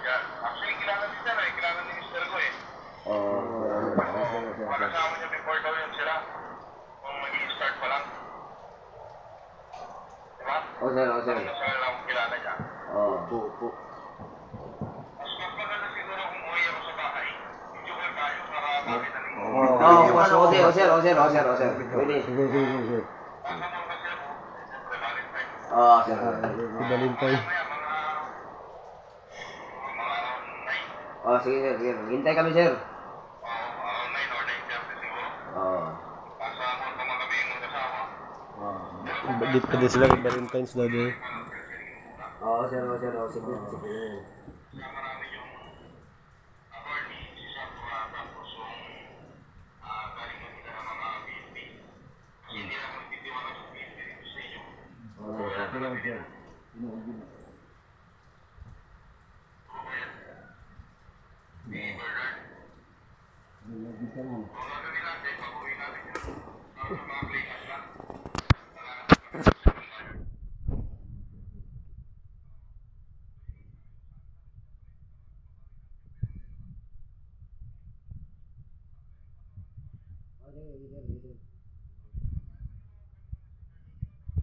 Yeah. Actually, kailangan din sir eh. Kailangan ni Mr. Go eh. Makasama niya before daw yun sila. Kung mag-i-start pa lang. Diba? O sir, o sir. Ano sa lang kilala niya. Po. Mas maganda siguro kung uwi ako sa bahay. Video call tayo para makita ninyo. O sir. Pwede. Kasama ko kasi ako. Siyempre, Valentine. Sir. Valentine. Maya, mga Sige sir. Hintay kami sir. 9 or 9:30 siguro. Nasa mall pa man kami yung magkasama. Dito pa din sila kay Valentine's Day. Sir. Sige. Kasama namin yung attorney, si Sandra, tapos yung galing mo nila ng mga PNP. Kasi hindi na ako nagtitiwala sa PNP dito sa inyo. Si Bernard. Kung gagawin natin, pag-uwi natin yun. Para sa mga players lang.